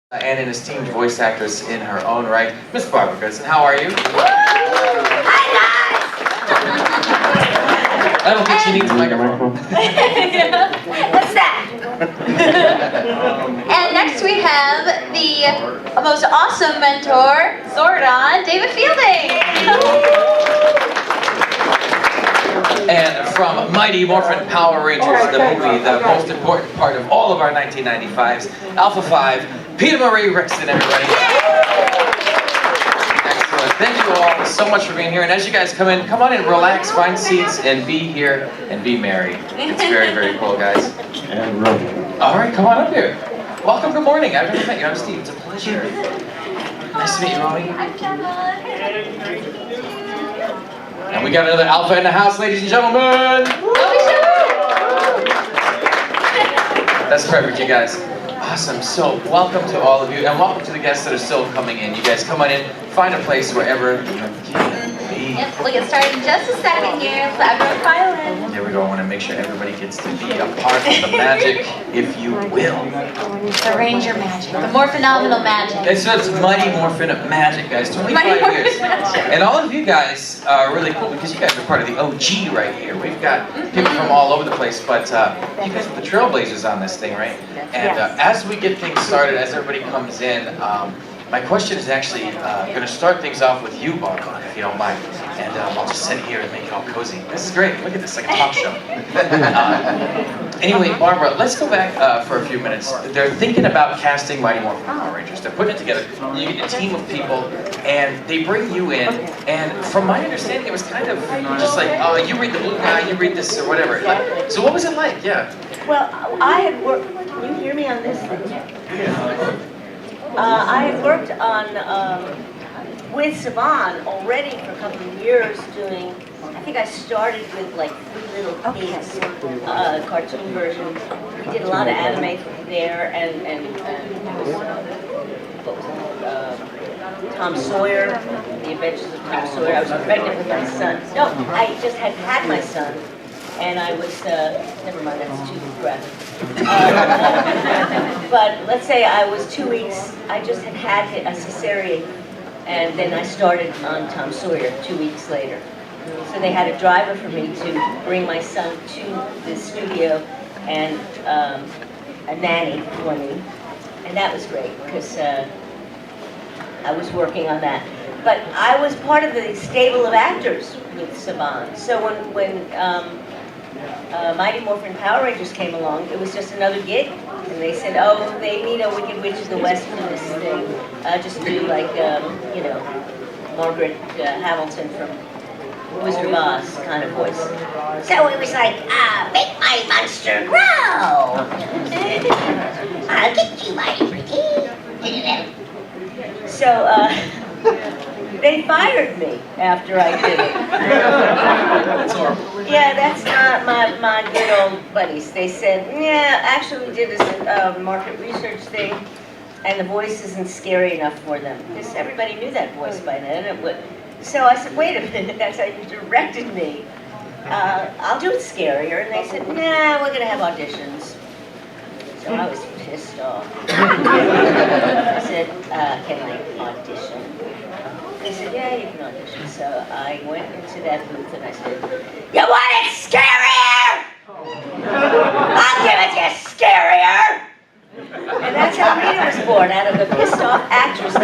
And an esteemed voice actress in her own right, Miss Barbara Goodson. How are you? Hi guys! I don't think she needs a microphone. What's that? And next we have the most awesome mentor, Zordon, David Fielding. And from Mighty Morphin Power Rangers, the movie, the most important part of all of our 1995s, Alpha 5, Peta-Marie Rixon, everybody. Excellent. Thank you all so much for being here. And as you guys come on in, relax, find seats, and be here and be merry. It's very, very cool, guys. And Romy. All right, come on up here. Welcome, good morning. I've never met you. I'm Steve. It's a pleasure. Nice to meet you, Romy. I'm Gemma. And we got another Alpha in the house, ladies and gentlemen. That's perfect, you guys. Awesome. So, welcome to all of you, and welcome to the guests that are still coming in. You guys come on in, find a place wherever you can be. Yep, we'll get started in just a second here. Flagrant violin. There we go. I want to make sure everybody gets to be a part of the magic, if you will. The Ranger magic. The more phenomenal magic. It's Mighty Morphin Magic, guys. 25 years. And all of you guys are really cool because you guys are part of the OG right here. We've got people from all over the place, but you guys are the trailblazers on this thing, right? And as we get things started, as everybody comes in, my question is actually going to start things off with you, Barbara, if you don't mind. And I'll just sit here and make it all cozy. This is great. Look at this, like a talk show. Anyway, Barbara, let's go back for a few minutes. They're thinking about casting Mighty Morphin Power Rangers. They're putting it together. You get a team of people, and they bring you in. And from my understanding, it was kind of just like, oh, you read the blue guy, you read this, or whatever. Like, so what was it like? Yeah. Well, I had worked, can you hear me on this? I had worked on, with Saban already for a couple of years doing, I think I started with like 3 Little Pigs, cartoon version. We did a lot of anime there and what was it, Tom Sawyer, The Adventures of Tom Sawyer. I was pregnant with my son. No, I just had my son. And I was, never mind, that's too graphic. But let's say I was 2 weeks, I just had a cesarean, and then I started on Tom Sawyer 2 weeks later. So they had a driver for me to bring my son to the studio and a nanny for me. And that was great, because I was working on that. But I was part of the stable of actors with Saban. So when Mighty Morphin Power Rangers came along, it was just another gig. And they said, oh, they need a Wicked Witch of the West for this thing. Just do like, you know, Margaret Hamilton from Wizard of Oz kind of voice. So it was like, make my monster grow. I'll get you, mighty pretty. So, they fired me after I did it. That's horrible. Yeah, that's not my good old buddies. They said, yeah, actually we did this market research thing, and the voice isn't scary enough for them. Because everybody knew that voice by then. So I said, wait a minute, that's how you directed me. I'll do it scarier. And they said, nah, we're going to have auditions. So I was pissed off. I said, can I audition? They said, yeah, you can audition. So I went into that booth and I said, you want it scarier? I'll give it to you scarier. And that's how Rita was born, out of a pissed off actress. I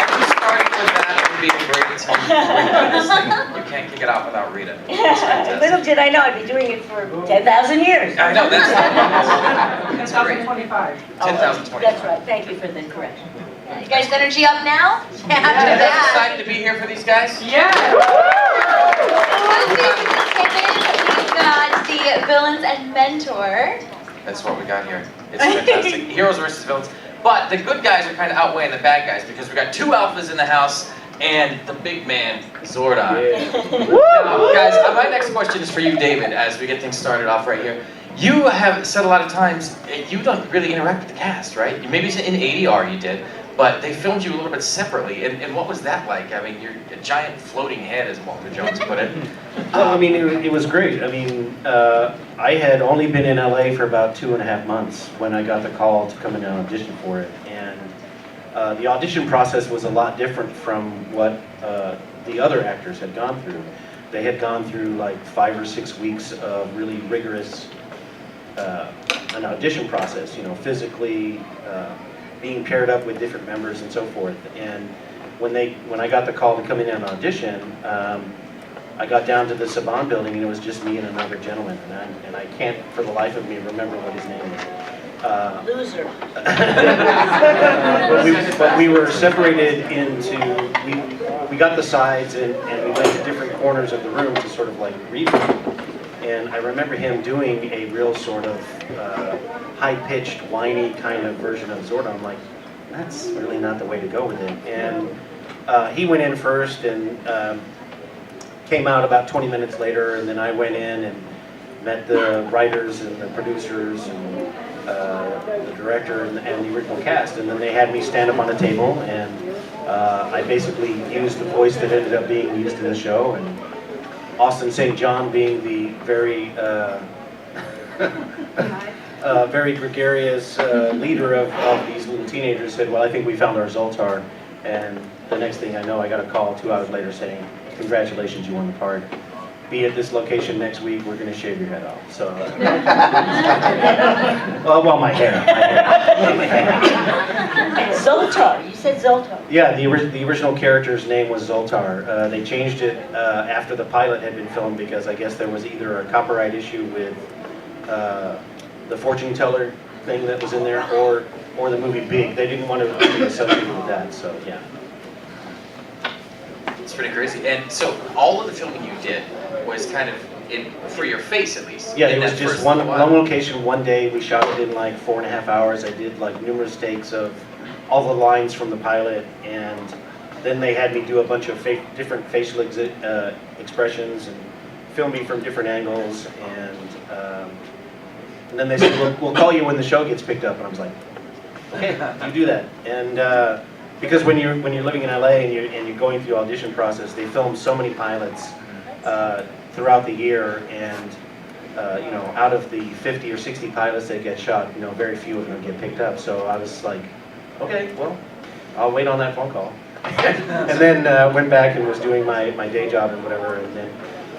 just started with that would be a great team. You can't kick it off without Rita. Little did I know I'd be doing it for 10,000 years. I know, that's great. 10,025. 10,025. That's right, thank you for the correction. You guys' energy up now? You guys excited to be here for these guys? Yeah! We've got the villains and mentor. That's what we got here. It's fantastic. Heroes versus villains. But the good guys are kind of outweighing the bad guys because we got 2 alphas in the house and the big man, Zordon. Now, guys, my next question is for you, David, as we get things started off right here. You have said a lot of times you don't really interact with the cast, right? Maybe in ADR you did, but they filmed you a little bit separately. And what was that like? I mean, you're a giant floating head, as Walter Jones put it. Well, I mean, it was great. I mean, I had only been in LA for about 2.5 months when I got the call to come in and audition for it. And the audition process was a lot different from what the other actors had gone through. They had gone through like 5 or 6 weeks of really rigorous an audition process, you know, physically being paired up with different members and so forth. And when I got the call to come in and audition, I got down to the Saban building and it was just me and another gentleman, and I can't for the life of me remember what his name is. Loser. but we were separated into, we got the sides and we went to different corners of the room to sort of like read them. And I remember him doing a real sort of high-pitched, whiny kind of version of Zordon. I'm like, that's really not the way to go with it. And he went in first and came out about 20 minutes later, and then I went in and met the writers and the producers and the director and the original cast. And then they had me stand up on a table, and I basically used the voice that ended up being used in the show. And Austin St. John, being the very very gregarious leader of these little teenagers, said, well, I think we found our Zoltar. And the next thing I know, I got a call 2 hours later saying, congratulations, you won the part. Be at this location next week, we're going to shave your head off. So, well, my hair. Zoltar, you said Zoltar. Yeah, the original character's name was Zoltar. They changed it after the pilot had been filmed because I guess there was either a copyright issue with the fortune teller thing that was in there, or the movie Big. They didn't want to be associated with that, so yeah. It's pretty crazy. And so all of the filming you did was kind of for your face, at least. Yeah, it was just one location, one day. We shot it in like 4.5 hours. I did like numerous takes of all the lines from the pilot, and then they had me do a bunch of different facial expressions and film me from different angles, and then they said, we'll call you when the show gets picked up, and I was like, okay, you do that. And because when you're living in LA and you're going through the audition process, they film so many pilots throughout the year, and you know, out of the 50 or 60 pilots that get shot, you know, very few of them get picked up. So I was like, okay, well, I'll wait on that phone call. And then went back and was doing my day job and whatever. And then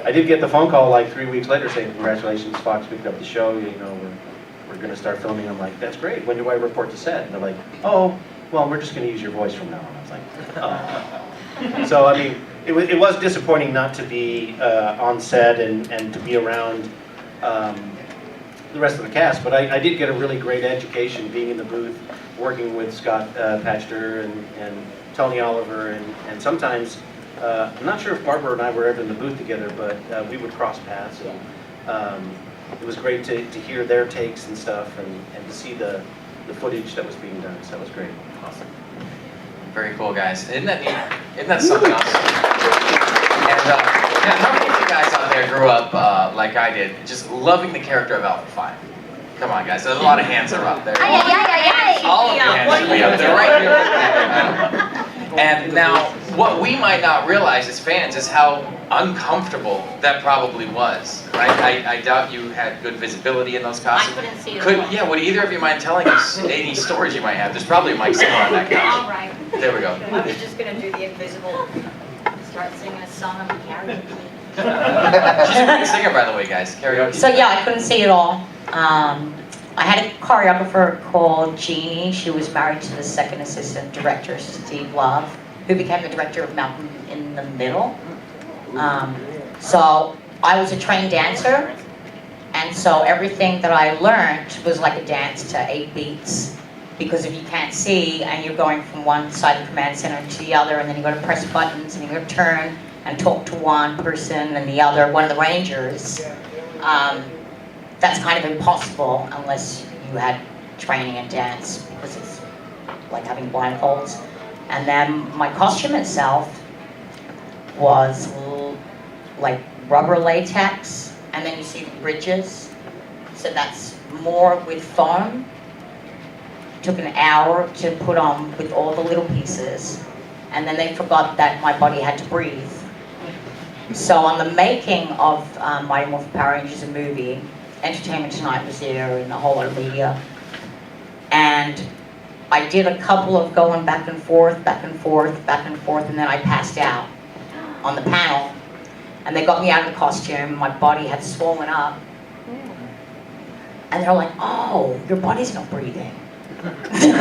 I did get the phone call like 3 weeks later saying, congratulations, Fox picked up the show. You know, we're going to start filming. I'm like, that's great. When do I report to set? And they're like, oh, well, we're just going to use your voice from now on. I was like, oh. So I mean, it was disappointing not to be on set and to be around the rest of the cast, but I did get a really great education being in the booth, working with Scott Patchter and Tony Oliver, and sometimes, I'm not sure if Barbara and I were ever in the booth together, but we would cross paths, and it was great to hear their takes and stuff, and to see the footage that was being done, so that was great. Awesome. Very cool, guys. Isn't that neat? Isn't that something else? And yeah, how many of you guys out there grew up like I did, just loving the character of Alpha 5? Come on, guys. There's a lot of hands are up there. All of the hands should be up there, right here. And now, what we might not realize as fans is how uncomfortable that probably was, right? I doubt you had good visibility in those costumes. I couldn't see it. Yeah, would either of you mind telling us any stories you might have? There's probably a mic somewhere on that couch. All right. There we go. I was just going to do the invisible, start singing a song on the karaoke. She's a great singer, by the way, guys. Karaoke. So yeah, I couldn't see it all. I had a choreographer called Jeannie. She was married to the second assistant director, Steve Love, who became the director of Malcolm in the Middle. So I was a trained dancer, and so everything that I learned was like a dance to 8 beats. Because if you can't see and you're going from one side of the command center to the other, and then you got to press buttons and you got to turn and talk to one person and the other, one of the Rangers, that's kind of impossible unless you had training in dance, because it's like having blindfolds. And then my costume itself was like rubber latex, and then you see the bridges, so that's more with foam. took an hour to put on with all the little pieces, and then they forgot that my body had to breathe. So on the making of Mighty Morphin Power Rangers, a movie, Entertainment Tonight was there and a whole lot of media, and I did a couple of going back and forth, back and forth, back and forth, and then I passed out on the panel. And they got me out of the costume, my body had swollen up. And they're like, oh, your body's not breathing. Thank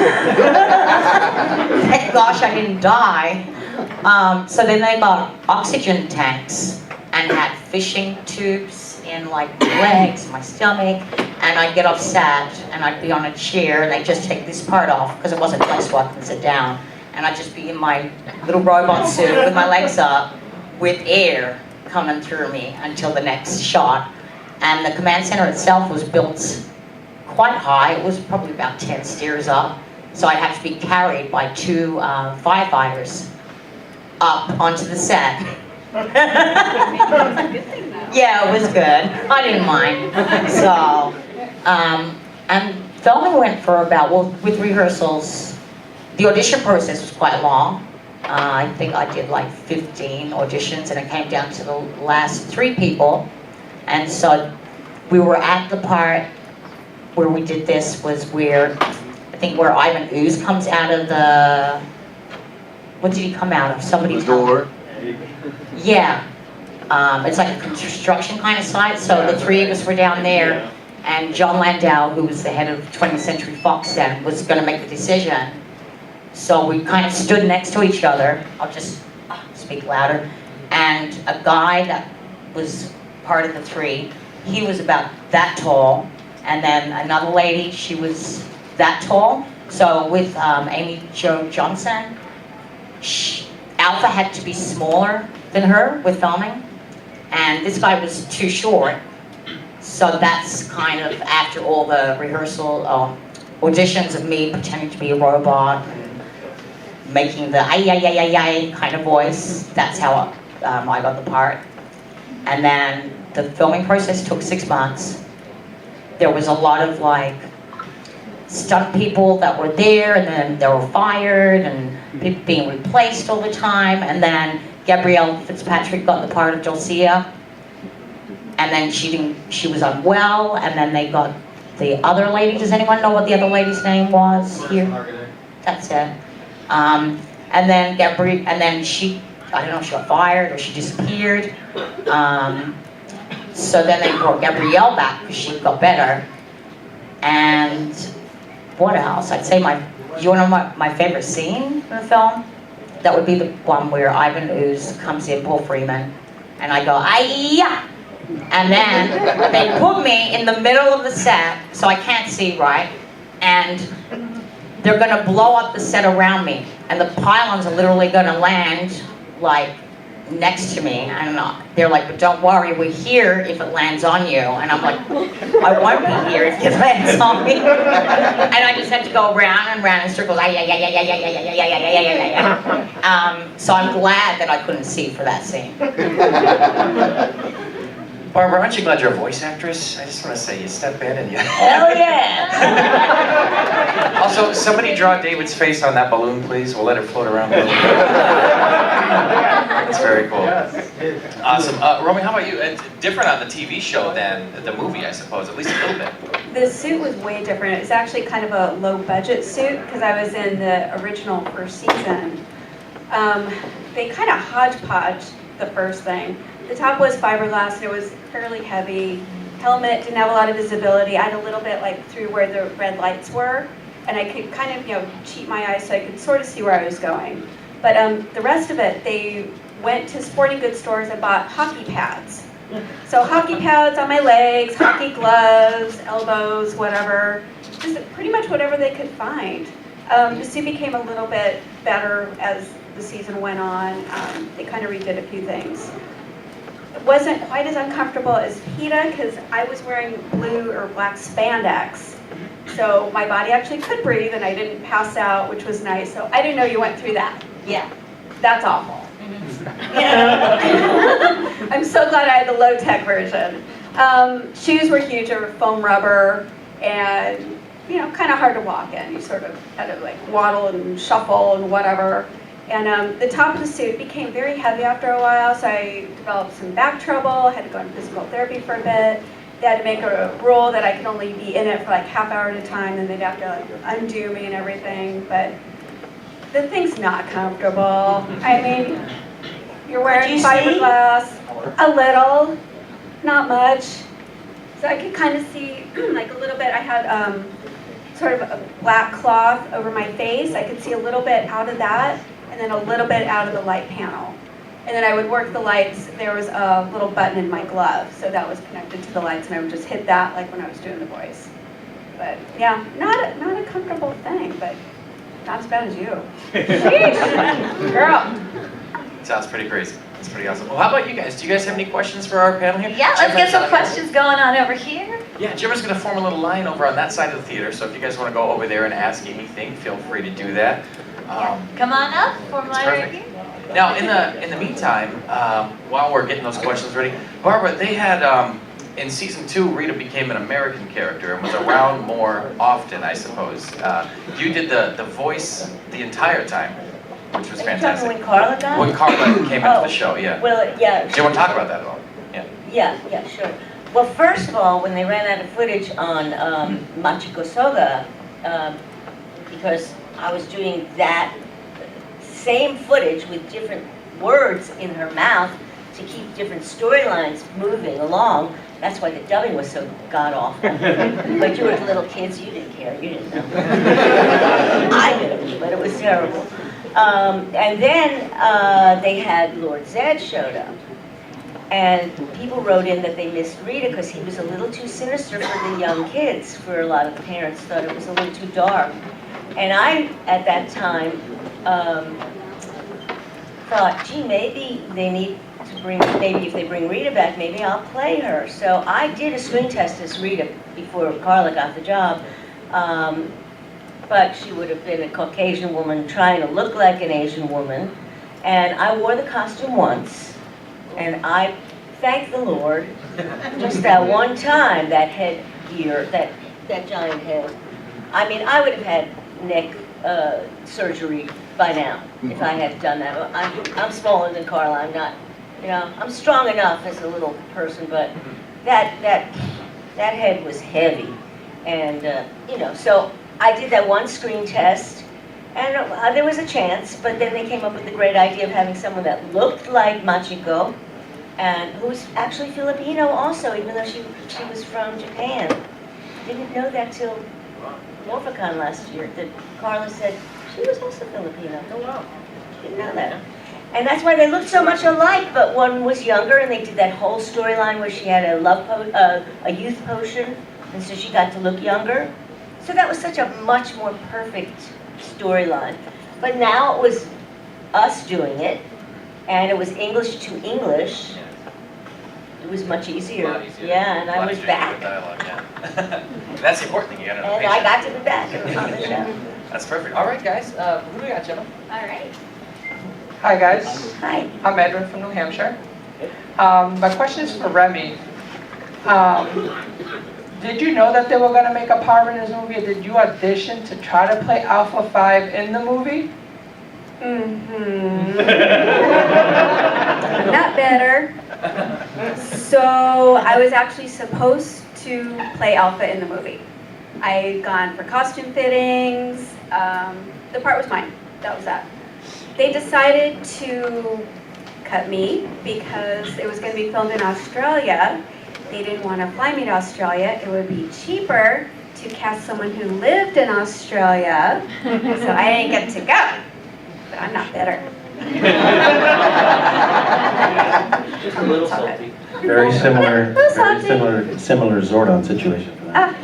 gosh I didn't die. So then they got oxygen tanks and had fishing tubes in like my legs, my stomach, and I'd get upset and I'd be on a chair and they'd just take this part off because it wasn't place so I can sit down. And I'd just be in my little robot suit with my legs up with air coming through me until the next shot. And the command center itself was built quite high. It was probably about 10 stairs up. So I'd have to be carried by 2 firefighters up onto the set. Yeah, it was good. I didn't mind. So, and filming went for about, well, with rehearsals, the audition process was quite long. I think I did like 15 auditions and it came down to the last 3 people. And so we were at the part where we did this was where, I think where Ivan Ooze comes out of the, what did he come out of? Somebody tell me. Yeah. It's like a construction kind of site, so the 3 of us were down there, and John Landau, who was the head of 20th Century Fox then, was going to make the decision. So we kind of stood next to each other. I'll just speak louder. And a guy that was part of the 3, he was about that tall, and then another lady, she was that tall. So with Amy Jo Johnson, Alpha had to be smaller than her with filming, and this guy was too short. So that's kind of after all the rehearsal auditions of me pretending to be a robot and making the ay kind of voice. That's how I got the part. And then the filming process took 6 months. There was a lot of like stunt people that were there, and then they were fired, and people being replaced all the time. And then Gabrielle Fitzpatrick got the part of Dulcia, and then she was unwell, and then they got the other lady. Does anyone know what the other lady's name was here? That's it. And then she, I don't know if she got fired or she disappeared. So then they brought Gabrielle back because she got better. And what else? I'd say you want to know my favorite scene in the film? That would be the one where Ivan Ooze comes in, Paul Freeman, and I go, "Ay-ya!" And then they put me in the middle of the set, so I can't see right, and they're gonna blow up the set around me, and the pylons are literally gonna land like next to me, and they're like, "But don't worry, we're here if it lands on you." And I'm like, "I won't be here if it lands on me." And I just had to go round and round in circles. So I'm glad that I couldn't see for that scene. Barbara, aren't you glad you're a voice actress? I just want to say, you step in and you... Hell yeah! Also, somebody draw David's face on that balloon, please. We'll let it float around. That's very cool. Awesome. Romy, how about you? It's different on the TV show than the movie, I suppose, at least a little bit. The suit was way different. It's actually kind of a low-budget suit because I was in the original first season. They kind of hodgepodged the first thing. The top was fiberglass and it was fairly heavy. Helmet didn't have a lot of visibility. I had a little bit like through where the red lights were, and I could kind of, cheat my eyes so I could sort of see where I was going. But the rest of it, they went to sporting goods stores and bought hockey pads. So hockey pads on my legs, hockey gloves, elbows, whatever. Just pretty much whatever they could find. The suit became a little bit better as the season went on. They kind of redid a few things. It wasn't quite as uncomfortable as Peta because I was wearing blue or black spandex. So my body actually could breathe and I didn't pass out, which was nice. So I didn't know you went through that. Yeah. That's awful. I'm so glad I had the low-tech version. Shoes were huge, they were foam rubber, and kind of hard to walk in. You sort of had to like waddle and shuffle and whatever. And the top of the suit became very heavy after a while, so I developed some back trouble, had to go into physical therapy for a bit. They had to make a rule that I could only be in it for like half hour at a time, and they'd have to like undo me and everything. But the thing's not comfortable. I mean, you're wearing fiberglass, a little, not much. So I could kind of see like a little bit. I had sort of a black cloth over my face. I could see a little bit out of that, and then a little bit out of the light panel. And then I would work the lights. There was a little button in my glove, so that was connected to the lights, and I would just hit that like when I was doing the voice. But yeah, not a comfortable thing, but not as bad as you. Sheesh. Girl. Sounds pretty crazy. That's pretty awesome. Well, how about you guys? Do you guys have any questions for our panel here? Yeah, let's get some questions going on over here. Yeah, Jimmer's going to form a little line over on that side of the theater, so if you guys want to go over there and ask anything, feel free to do that. Come on up, form line right perfect. here. Now, in the meantime, while we're getting those questions ready, Barbara, they had in season 2, Rita became an American character and was around more often, I suppose. You did the voice the entire time, which was fantastic. When Carla got? When Carla came into the show, yeah. Well, yeah. Do you want to talk about that at all? Yeah. Yeah, sure. Well, first of all, when they ran out of footage on Machiko Soga, because I was doing that same footage with different words in her mouth to keep different storylines moving along. That's why the dubbing was so god-awful. But you were little kids, you didn't care, you didn't know. I did, but it was terrible. And then they had Lord Zed showed up. And people wrote in that they missed Rita because he was a little too sinister for the young kids, for a lot of the parents thought it was a little too dark. And I, at that time, thought, gee, maybe they need to maybe if they bring Rita back, maybe I'll play her. So I did a screen test as Rita before Carla got the job. But she would have been a Caucasian woman trying to look like an Asian woman. And I wore the costume once, and I thank the Lord, just that one time, that headgear, that giant head. I mean, I would have had neck surgery by now if I had done that. I'm smaller than Carla. I'm not, I'm strong enough as a little person, but that head was heavy, and so I did that one screen test, and there was a chance. But then they came up with the great idea of having someone that looked like Machiko, and who was actually Filipino also, even though she was from Japan. Didn't know that till Morphicon last year, that Carla said she was also Filipino. Oh wow, didn't know that. And that's why they looked so much alike, but one was younger, and they did that whole storyline where she had a a youth potion, and so she got to look younger. So that was such a much more perfect storyline. But now it was us doing it, and it was English to English. It was much easier. Yeah, and I was back. Dialogue, yeah. That's the important thing, you gotta know. And I got to be back on the show. That's perfect. All right, guys. Who do we got, gentlemen? All right. Hi guys, Hi. I'm Edwin from New Hampshire. My question is for Remy. Did you know that they were going to make a Power Rangers movie, or did you audition to try to play Alpha 5 in the movie? Not better. So I was actually supposed to play Alpha in the movie. I had gone for costume fittings. The part was mine. That was that. They decided to cut me because it was going to be filmed in Australia. They didn't want to fly me to Australia. It would be cheaper to cast someone who lived in Australia. So I didn't get to go. But I'm not bitter. Just a little salty. Very similar Zordon situation for that.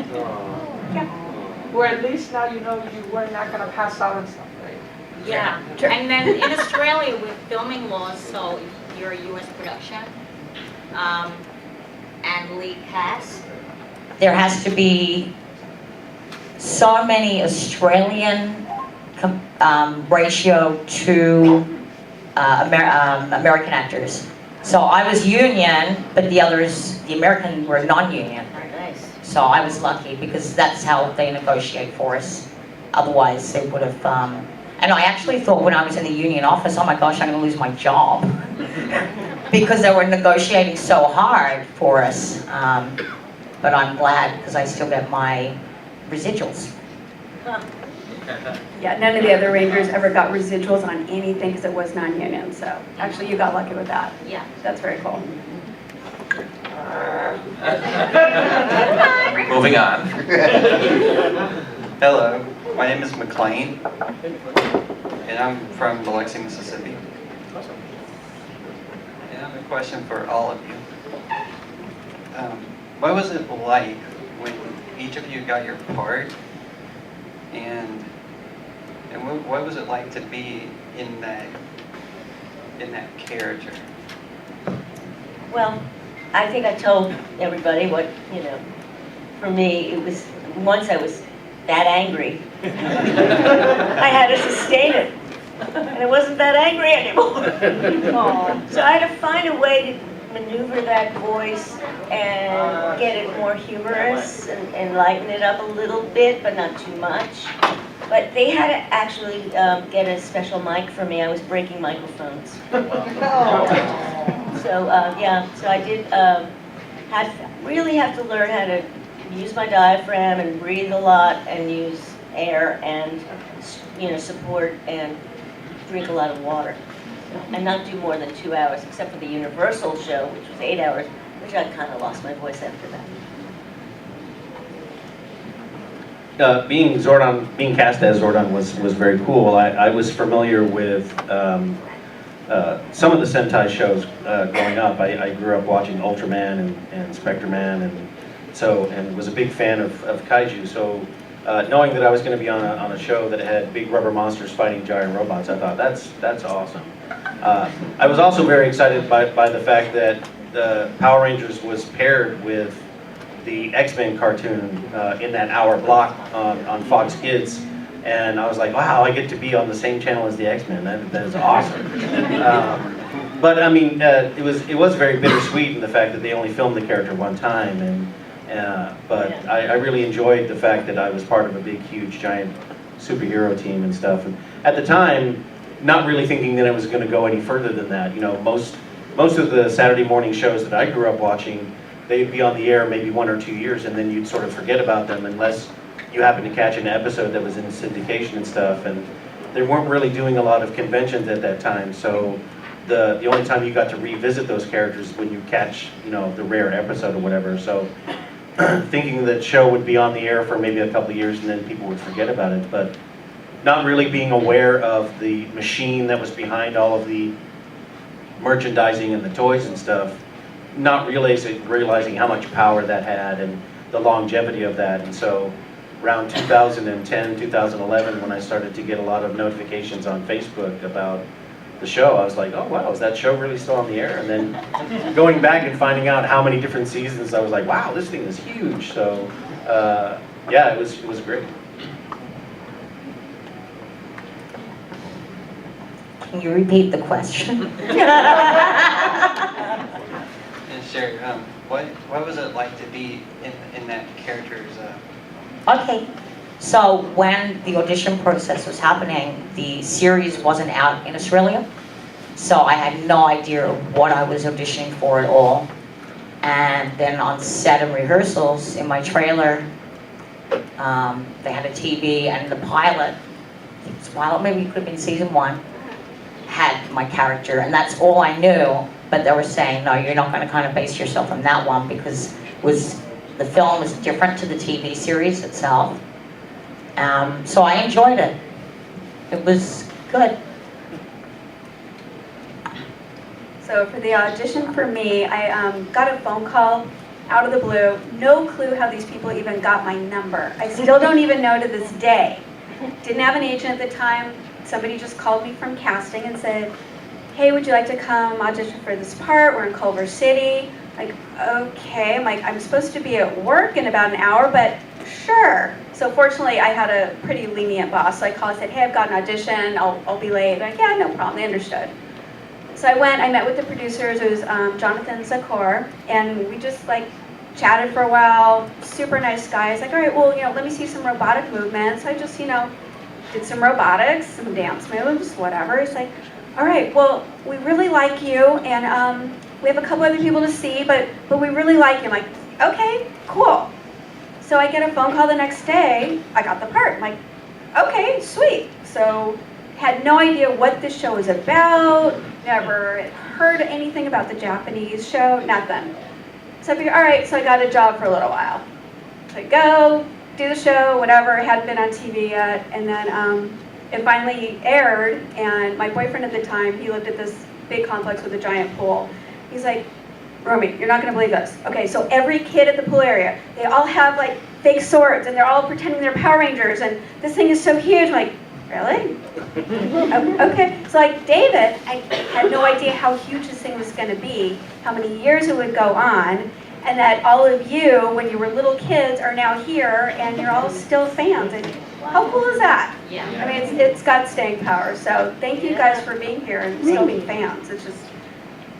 Well, at least now you know you were not going to pass out and stuff, right? Yeah, and then in Australia with filming laws, so if you're a U.S. production and lead cast, There has to be so many Australian ratio to American actors. So I was union, but the others, the American, were non-union. Nice. So I was lucky because that's how they negotiate for us. Otherwise, they would have. And I actually thought when I was in the union office, oh my gosh, I'm going to lose my job because they were negotiating so hard for us. But I'm glad because I still get my residuals. Yeah, none of the other Rangers ever got residuals on anything because it was non-union. So actually, you got lucky with that. Yeah. That's very cool. Moving on. Hello, my name is McLean, and I'm from Biloxi, Mississippi. And I have a question for all of you. What was it like when each of you got your part, and what was it like to be in that character? Well, I think I told everybody what, for me, it was, once I was that angry, I had to sustain it. And I wasn't that angry anymore. So I had to find a way to maneuver that voice and get it more humorous and lighten it up a little bit, but not too much. But they had to actually get a special mic for me. I was breaking microphones. So so I did really have to learn how to use my diaphragm and breathe a lot and use air and support and drink a lot of water. And not do more than 2 hours, except for the Universal show, which was 8 hours, which I kind of lost my voice after that. Being cast as Zordon was very cool. I was familiar with some of the Sentai shows growing up. I grew up watching Ultraman and Spectreman, and was a big fan of kaiju. So knowing that I was going to be on a show that had big rubber monsters fighting giant robots, I thought that's awesome. I was also very excited by the fact that Power Rangers was paired with the X-Men cartoon in that hour block on Fox Kids, and I was like, wow, I get to be on the same channel as the X-Men. That is awesome. But I mean, it was very bittersweet in the fact that they only filmed the character one time, but I really enjoyed the fact that I was part of a big, huge, giant superhero team and stuff. And at the time, not really thinking that it was going to go any further than that. Most of the Saturday morning shows that I grew up watching, they'd be on the air maybe 1 or 2 years, and then you'd sort of forget about them unless you happened to catch an episode that was in syndication and stuff. And they weren't really doing a lot of conventions at that time, so the only time you got to revisit those characters is when you catch the rare episode or whatever. So thinking that show would be on the air for maybe a couple of years and then people would forget about it, but not really being aware of the machine that was behind all of the merchandising and the toys and stuff, not realizing how much power that had and the longevity of that. And so around 2010, 2011, when I started to get a lot of notifications on Facebook about the show, I was like, oh wow, is that show really still on the air? And then going back and finding out how many different seasons, I was like, wow, this thing is huge. So yeah, it was great. Can you repeat the question? And sure, what was it like to be in that character's? Okay, so when the audition process was happening, the series wasn't out in Australia, so I had no idea what I was auditioning for at all. And then on set and rehearsals, in my trailer, they had a TV, and the pilot, maybe it could have been season 1, had my character, and that's all I knew. But they were saying, no, you're not going to kind of base yourself on that one because the film was different to the TV series itself. So I enjoyed it. It was good. So for the audition for me, I got a phone call out of the blue. No clue how these people even got my number. I still don't even know to this day. Didn't have an agent at the time. Somebody just called me from casting and said, hey, would you like to come audition for this part? We're in Culver City. Like, okay. I'm like, I'm supposed to be at work in about an hour, but sure. So fortunately, I had a pretty lenient boss. So I called and said, hey, I've got an audition. I'll be late. They're like, yeah, no problem. They understood. So I went, I met with the producers. It was Jonathan Zakor. And we just chatted for a while, super nice guy. He's like, all right, well, let me see some robotic movements. I just, did some robotics, some dance moves, whatever. He's like, all right, well, we really like you, and we have a couple other people to see, but we really like you. I'm like, okay, cool. So I get a phone call the next day. I got the part. I'm like, okay, sweet. So had no idea what this show was about, never heard anything about the Japanese show, nothing. So I figured, all right, so I got a job for a little while. So I go, do the show, whatever, it hadn't been on TV yet, and then it finally aired, and my boyfriend at the time, he lived at this big complex with a giant pool. He's like, Romy, you're not gonna believe this. Okay, so every kid at the pool area, they all have like fake swords, and they're all pretending they're Power Rangers, and this thing is so huge. I'm like, really? Okay, so like David, I had no idea how huge this thing was gonna be, how many years it would go on, and that all of you, when you were little kids, are now here, and you're all still fans. And how cool is that? Yeah. I mean, it's got staying power. So thank you guys for being here and still being fans. It just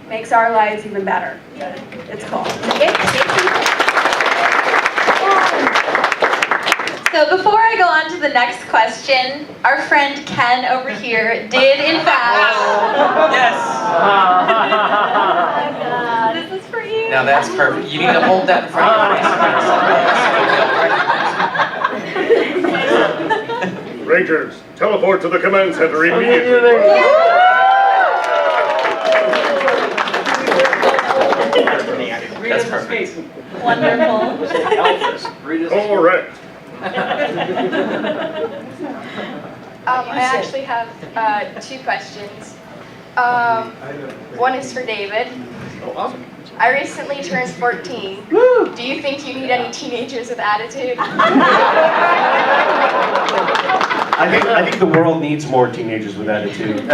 makes our lives even better. It's cool. So before I go on to the next question, our friend Ken over here did in fact. Yes. This is for you. Now that's perfect. You need to hold that in front of your face. Rangers, teleport to the command center immediately. That's perfect. Wonderful. Correct. I actually have two questions. One is for David. Oh, awesome. I recently turned 14. Do you think you need any teenagers with attitude? I think the world needs more teenagers with attitude,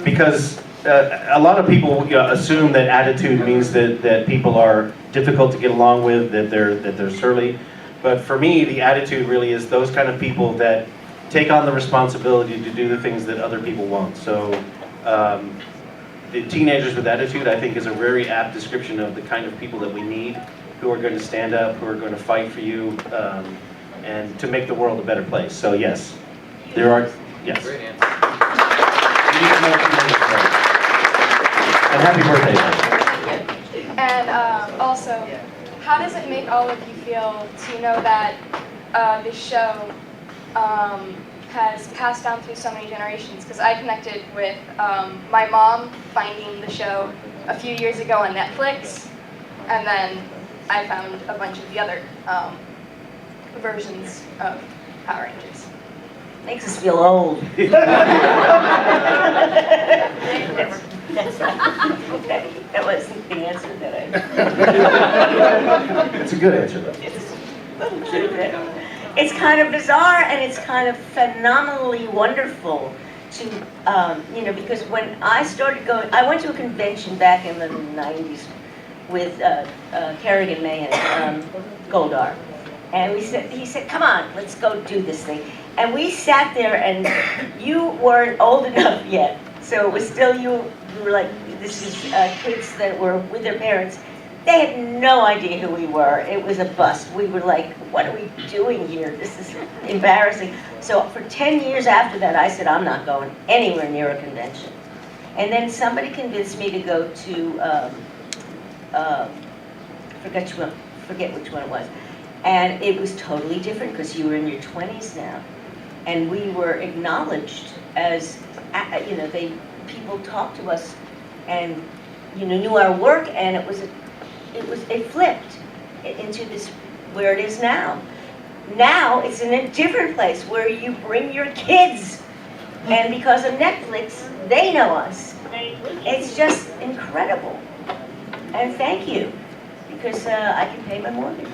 because a lot of people assume that attitude means that people are difficult to get along with, that they're surly. But for me, the attitude really is those kind of people that take on the responsibility to do the things that other people won't. So the teenagers with attitude, I think, is a very apt description of the kind of people that we need, who are going to stand up, who are going to fight for you, and to make the world a better place. So yes, there are, yes. Great answer. We need more teenagers. And happy birthday. And also, how does it make all of you feel to know that this show has passed down through so many generations? Because I connected with my mom finding the show a few years ago on Netflix, and then I found a bunch of the other versions of Power Rangers. Makes us feel old. That wasn't the answer that I... It's a good answer, though. It's kind of bizarre, and it's kind of phenomenally wonderful to, because when I started going, I went to a convention back in the 90s with Kerrigan May and Goldar. And he said, come on, let's go do this thing. And we sat there, and you weren't old enough yet. So it was still, you were like, this is kids that were with their parents. They had no idea who we were. It was a bust. We were like, what are we doing here? This is embarrassing. So for 10 years after that, I said, I'm not going anywhere near a convention. And then somebody convinced me to go to, forget which one it was. And it was totally different because you were in your 20s now. And we were acknowledged as, people talked to us and, knew our work, and it flipped into this, where it is now. Now it's in a different place where you bring your kids. And because of Netflix, they know us. It's just incredible. And thank you, because I can pay my mortgage.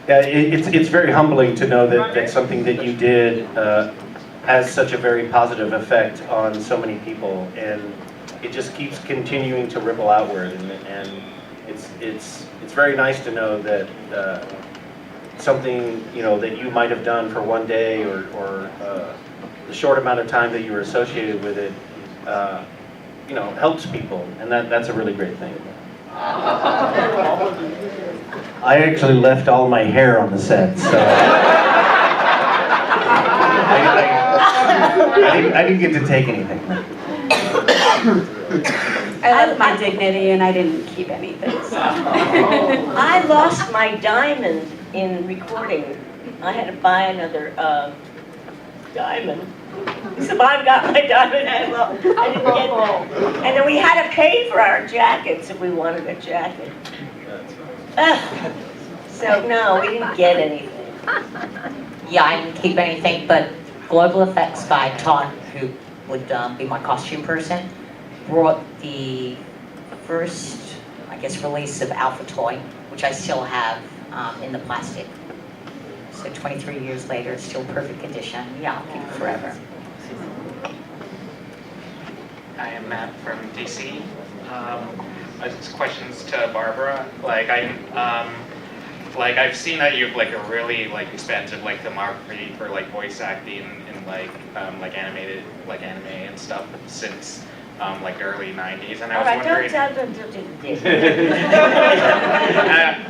Yeah, it's very humbling to know that something that you did has such a very positive effect on so many people, and it just keeps continuing to ripple outward. And it's very nice to know that something that you might have done for one day or the short amount of time that you were associated with it, you know, helps people, and that's a really great thing. I actually left all my hair on the set, so I didn't get to take anything. I left my dignity and I didn't keep anything, so. I lost my diamond in recording. I had to buy another diamond. So I've got my diamond. I didn't get that. And then we had to pay for our jackets if we wanted a jacket. So no, we didn't get anything. Yeah, I didn't keep anything, but Global Effects guy Todd, who would be my costume person, brought the first, I guess, release of Alpha Toy, which I still have in the plastic. So 23 years later, it's still perfect condition. Yeah, I'll keep it forever. I am Matt from DC. Questions to Barbara. I've seen that you've a really expensive filmography for voice acting in animated anime and stuff since the early 90s, and I was wondering.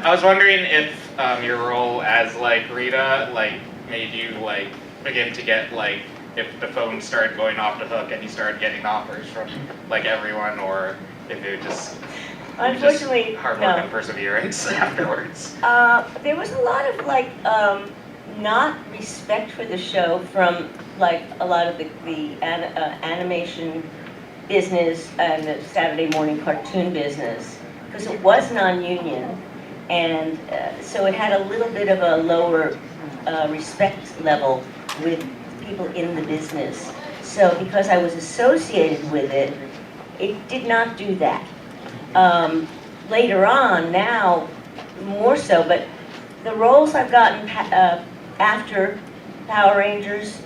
I was wondering if your role as Rita made you begin to get if the phone started going off the hook and you started getting offers from everyone, or if it just Unfortunately, hard work and perseverance afterwards. There was a lot of not respect for the show from a lot of the animation business and the Saturday morning cartoon business, because it was non-union, and so it had a little bit of a lower respect level with people in the business. So because I was associated with it, it did not do that. Later on, now, more so, but the roles I've gotten after Power Rangers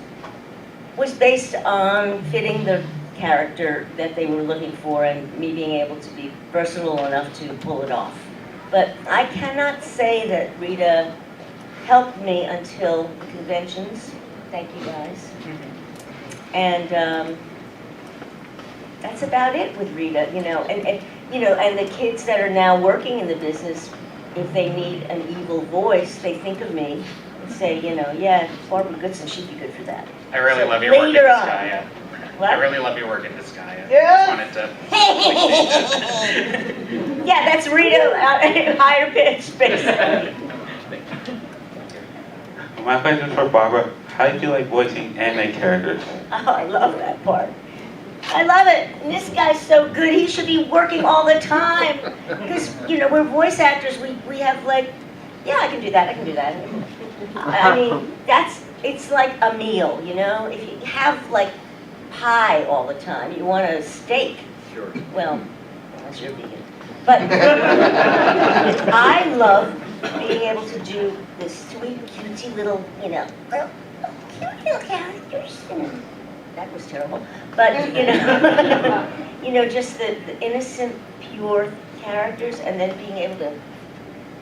was based on fitting the character that they were looking for and me being able to be versatile enough to pull it off. But I cannot say that Rita helped me until the conventions. Thank you guys. And that's about it with Rita, you know, and the kids that are now working in the business, if they need an evil voice, they think of me and say, yeah, Barbara Goodson, she'd be good for that. I really love your work in Disgaea. I really love your work in Disgaea. Yeah. I just wanted to. Yeah, that's Rita higher pitch, basically. My question is for Barbara. How do you like voicing anime characters? Oh, I love that part. I love it. And this guy's so good, he should be working all the time. Because, we're voice actors, we have yeah, I can do that, I can do that. I mean, it's like a meal, If you have pie all the time, you want a steak. Sure. Well, unless you're vegan. But I love being able to do this sweet, cutesy little, cute little characters. That was terrible. But, just the innocent, pure characters, and then being able to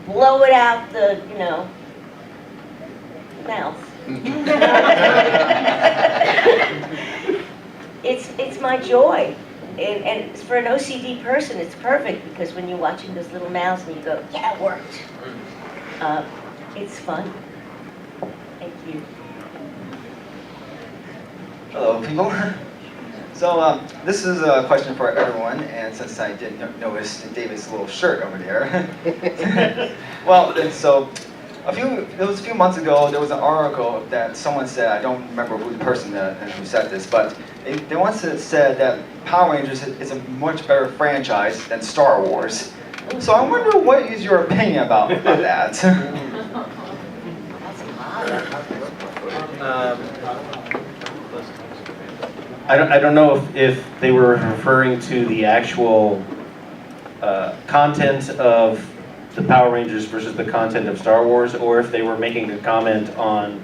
blow it out the, mouth. It's my joy. And for an OCD person, it's perfect, because when you're watching those little mouths and you go, yeah, it worked. It's fun. Thank you. Hello, people. So this is a question for everyone, and since I did notice David's little shirt over there. Well, and so it was a few months ago, there was an article that someone said, I don't remember who the person who said this, but they once said that Power Rangers is a much better franchise than Star Wars. So I wonder, what is your opinion about that? I don't know if they were referring to the actual content of the Power Rangers versus the content of Star Wars, or if they were making a comment on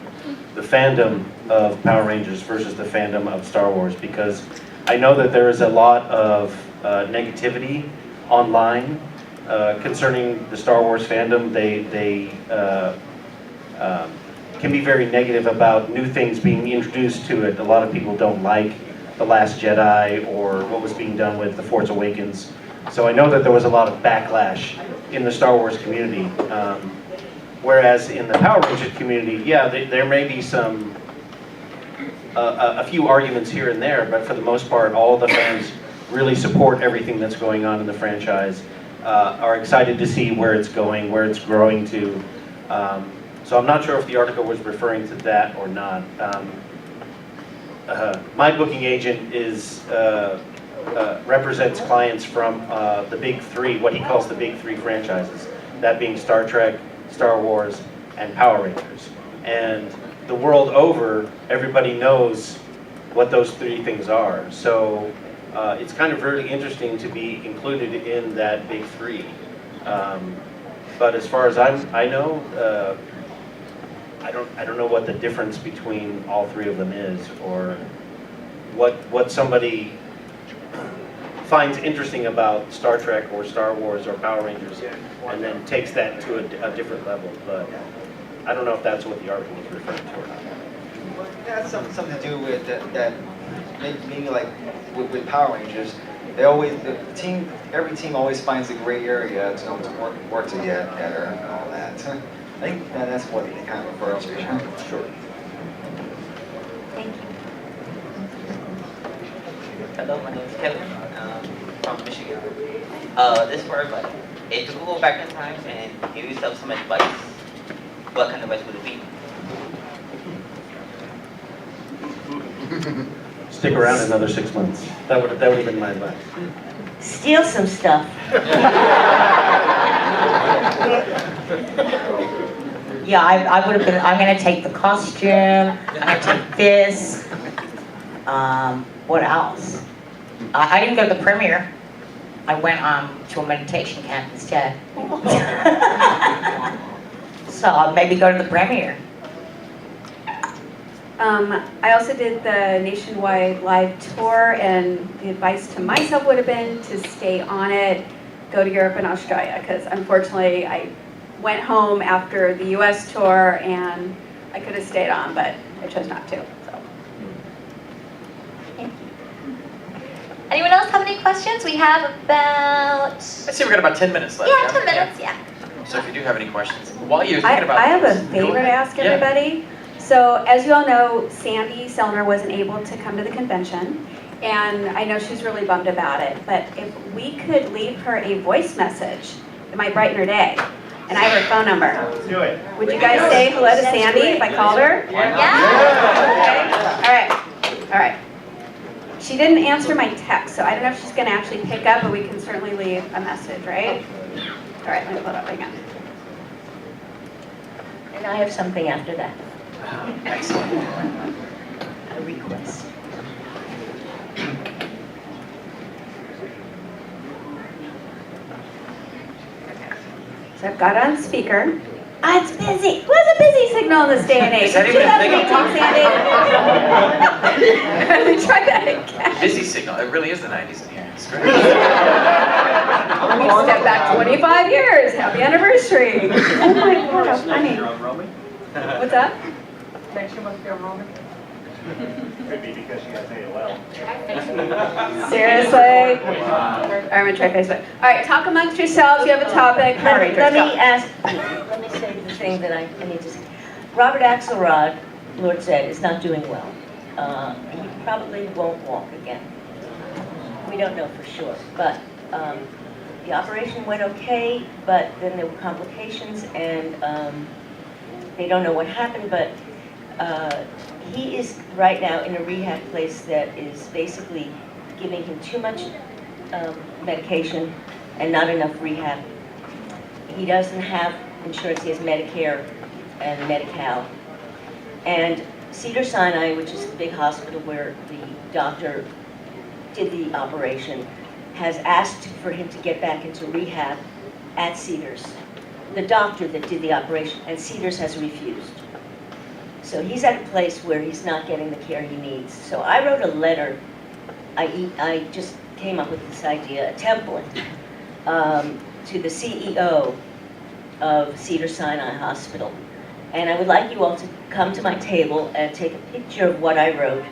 the fandom of Power Rangers versus the fandom of Star Wars, because I know that there is a lot of negativity online can be very negative about new things being introduced to it. A lot of people don't like The Last Jedi or what was being done with The Force Awakens. So I know that there was a lot of backlash in the Star Wars community. Whereas in the Power Rangers community, yeah, there may be some, a few arguments here and there, but for the most part, all the fans really support everything that's going on in the franchise, are excited to see where it's going, where it's growing to. So I'm not sure if the article was referring to that or not. My booking agent represents clients from the big three, what he calls the big three franchises, that being Star Trek, Star Wars, and Power Rangers. And the world over, everybody knows what those three things are. So it's kind of really interesting to be included in that big three. But as far as I know, I don't know what the difference between all three of them is, or what somebody finds interesting about Star Trek or Star Wars or Power Rangers, and then takes that to a different level. But I don't know if that's what the article was referring to or not. That's something to do with that maybe like with Power Rangers, every team always finds a gray area to work together and all that. I think that's what they kind of refer to. Sure. Thank you. Hello, my name is Kevin. From Michigan. This is for everybody. If you could go back in time and give yourself some advice, what kind of advice would it be? Stick around another 6 months. That would have been my advice. Steal some stuff. Yeah, I would have been, I'm going to take the costume, I'm going to take this. What else? I didn't go to the premiere. I went to a meditation camp instead. So I'll maybe go to the premiere. I also did the nationwide live tour, and the advice to myself would have been to stay on it, go to Europe and Australia, because unfortunately I went home after the US tour and I could have stayed on, but I chose not to. So. Thank you. Anyone else have any questions? We have about... I'd say we've got about 10 minutes left. Yeah, 10 minutes, yeah. So if you do have any questions, while you're thinking about I have a this, favor to ask everybody. So as you all know, Sandy Selner wasn't able to come to the convention, and I know she's really bummed about it, but if we could leave her a voice message, it might brighten her day. And I have her phone number. Let's do it. Would you guys say hello to Sandy if I called her? Yeah. Okay. All right. She didn't answer my text, so I don't know if she's going to actually pick up, but we can certainly leave a message, right? All right, let me pull it up again. And I have something after that. Excellent. A request. So I've got it on speaker. Ah, it's busy. What's a busy signal in this day and age? Is that even a thing? 2018, Sandy. Let me try that again. Busy signal. It really is the 90s in here. It's great. Let me step back 25 years. Happy anniversary. Oh my God, how funny. What's that? Next year must be on Romy. Could be because you got paid well. Seriously? All right, I'm gonna try Facebook. All right, talk amongst yourselves. You have a topic. Let me say the thing that I need to say. Robert Axelrod, Lord said, is not doing well. He probably won't walk again. We don't know for sure, but the operation went okay, but then there were complications, and they don't know what happened, but he is right now in a rehab place that is basically giving him too much medication and not enough rehab. He doesn't have insurance, he has Medicare and Medi-Cal. And Cedars-Sinai, which is the big hospital where the doctor did the operation, has asked for him to get back into rehab at Cedars. The doctor that did the operation, and Cedars has refused. So he's at a place where he's not getting the care he needs. So I wrote a letter. I just came up with this idea, a template, to the CEO of Cedars-Sinai Hospital. And I would like you all to come to my table and take a picture of what I wrote,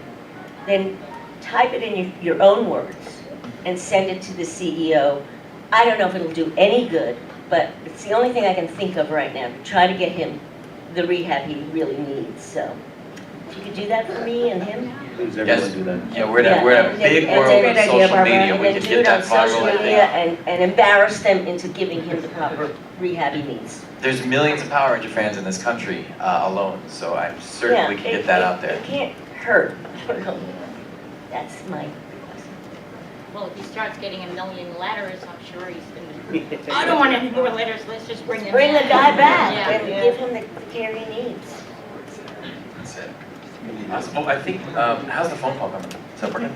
then type it in your own words and send it to the CEO. I don't know if it'll do any good, but it's the only thing I can think of right now to try to get him the rehab he really needs. So if you could do that for me and him. Please, everyone do that. Yeah, we're in a big world of social media. We And then could do it get on that viral. social I media think. and embarrass them into giving him the proper rehab he needs. There's millions of Power Ranger fans in this country alone, so I'm certain Yeah, we can get that out there. It can't hurt. That's my. Well, if he starts getting a million letters, I'm sure he's gonna. I don't want any more letters. Let's just bring him. Bring the guy back Yeah. and give him the care he needs. That's it. Awesome. Oh, I think, how's the phone call coming? Is that working?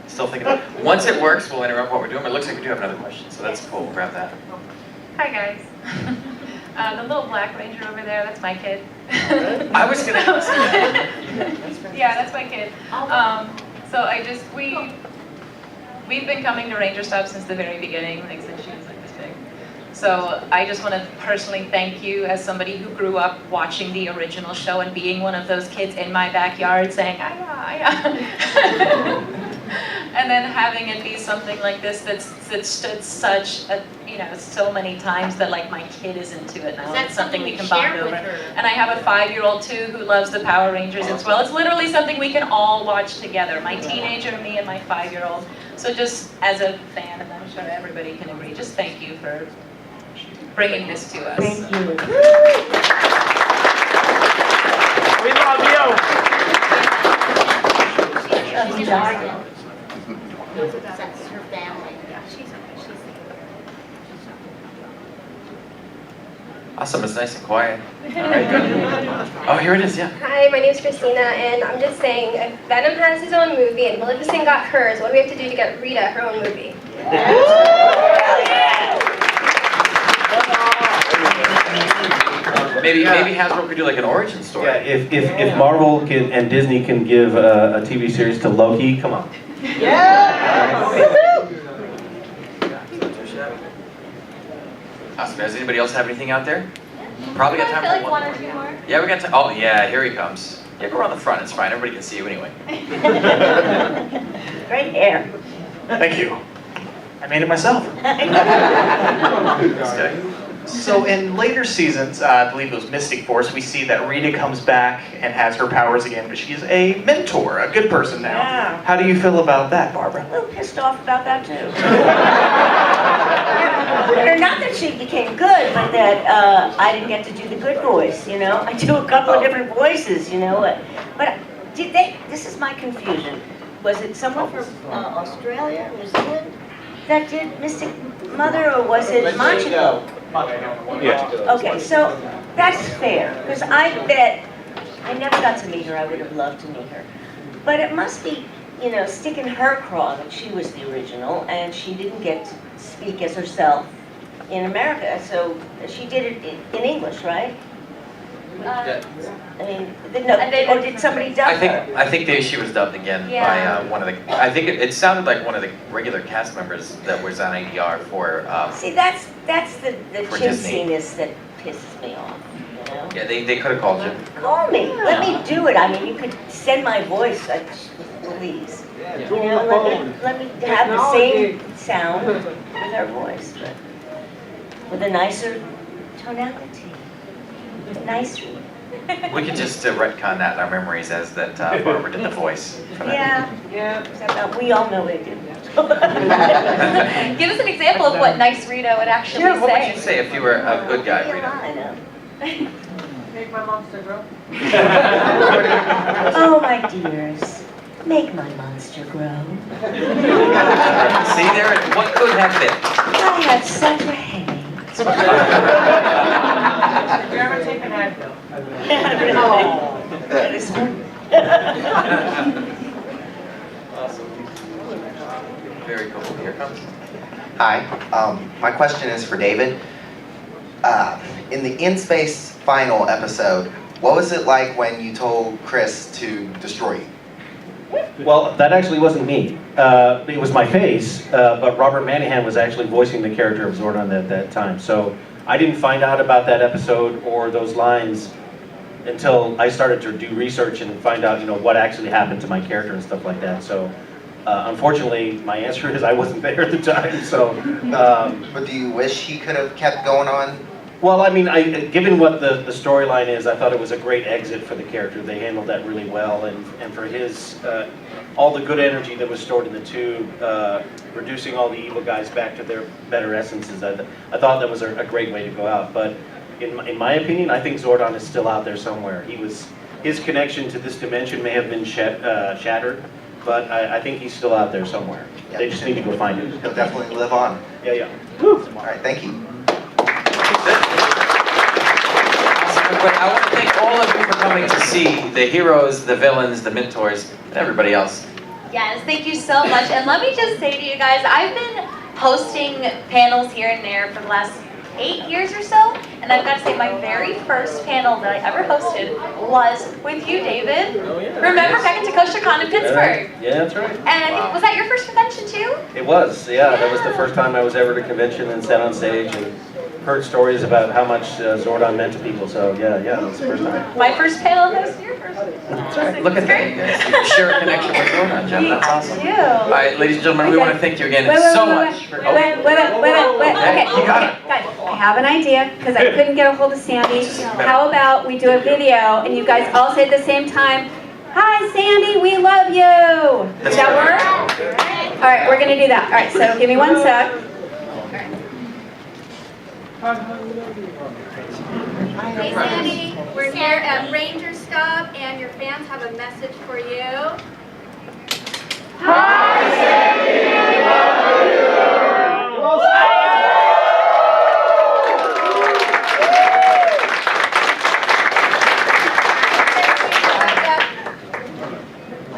Still thinking about it. Once it works, we'll interrupt what we're doing, but it looks like we do have another question, so that's cool. We'll grab that. Hi guys. The little black ranger over there, that's my kid. I was gonna ask that. Yeah, that's my kid. So we've been coming to RangerStop since the very beginning, like since she was like this big. So I just want to personally thank you as somebody who grew up watching the original show and being one of those kids in my backyard saying, "Aya, aya." And then having it be something like this that stood such a, so many times that like my kid is into it now. That's It's something we you can share bond with over. her. And I have a 5-year-old too who loves the Power Rangers as well. It's literally something we can all watch together. My teenager, me, and my 5-year-old. So just as a fan, and I'm sure everybody can agree, just thank you for bringing this to us. Thank you. We love you. That's her family. Awesome, it's nice and quiet. All right, good. Oh, here it is, yeah. Hi, my name is Christina, and I'm just saying, if Venom has his own movie and Maleficent got hers, what do we have to do to get Rita her own movie? Maybe Hasbro could do like an origin story. Yeah, if Marvel and Disney can give a TV series to Loki, come on. Awesome. Does anybody else have anything out there? Probably got time for one or more. two more. Yeah, we got time. Oh, yeah, here he comes. Yeah, go around the front. It's fine. Everybody can see you anyway. Great hair. Thank you. I made it myself. This guy. So in later seasons, I believe it was Mystic Force, we see that Rita comes back and has her powers again, but she's a mentor, a good person now. Yeah. How do you feel about that, Barbara? A little pissed off about that too. Not that she became good, but that I didn't get to do the good voice, I do a couple of different voices, But did they, this is my confusion. Was it someone from Australia, New Zealand, that did Mystic Mother, or was it Machiko? Yeah. Okay, so that's fair, because I bet, I never got to meet her, I would have loved to meet her. But it must be, sticking her craw that she was the original, and she didn't get to speak as herself in America, so she did it in English, right? I mean, or did somebody dub her? I think she was dubbed again Yeah. by one of the. I think it sounded like one of the regular cast members that was on ADR for. See, that's the for Disney. chintziness that pisses me off. Yeah, they could have called you. Call me. Let me do it. I mean, you could send my voice, please. Let me have the same sound with her voice, but with a nicer tonality. Nicer. We could just retcon that in our memories as that Barbara did the voice. For that. Yeah. Except that we all know they do. Give us an example of what nice Rita would actually Yeah, what say. would you say if you were a good guy, Rita? I know. Make my monster grow. Oh, my dears, make my monster grow. See there, what could have been? I had such a headache. Have you ever taken Advil? That is Awesome. Very cool. Here it comes. Hi, my question is for David. In the In Space final episode, what was it like when you told Chris to destroy you? Well, that actually wasn't me. It was my face, but Robert Manahan was actually voicing the character of Zordon at that time. So I didn't find out about that episode or those lines until I started to do research and find out, what actually happened to my character and stuff like that. So, unfortunately, my answer is I wasn't there at the time. So, but do you wish he could have kept going on? well, I mean, given what the storyline is, I thought it was a great exit for the character. They handled that really well, and for his all the good energy that was stored in the tube, reducing all the evil guys back to their better essences. I thought that was a great way to go out. But in my opinion, I think Zordon is still out there somewhere. His connection to this dimension may have been shattered, but I think he's still out there somewhere. Yeah. They just need to go find him. He'll definitely live on. Yeah. All right, thank you. But I want to thank all of you for coming to see the heroes, the villains, the mentors, and everybody else. Yes, thank you so much. And let me just say to you guys, I've been hosting panels here and there for the last 8 years or so, and I've got to say my very first panel that I ever hosted was with you, David. Oh, yeah. Remember back at TekoshaCon in Pittsburgh? Yeah, that's right. And I think, was that your first convention too? It was, yeah. That was the first time I was ever at a convention and sat on stage and heard stories about how much Zordon meant to people. So yeah, that was the first time. My first panel hosted your first. That's right. Look at that, you guys. You share a connection with Zordon, Jeff. That's awesome. You. All right, ladies and gentlemen, we want to thank you again so much. For, Wait. Okay, Okay, you got it. guys, I have an idea, because I couldn't get a hold of Sandy. How about we do a video, and you guys all say at the same time, "Hi, Sandy, we love you." Does that work? All right, we're going to do that. All right, so give me 1 sec. Hey Sandy, we're here at RangerStop and your fans have a message for you. Hi, Sandy, we love you.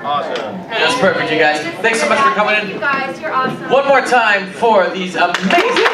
Awesome. That's perfect, you guys. Thanks so much for coming in. You guys, you're awesome. One more time for these amazing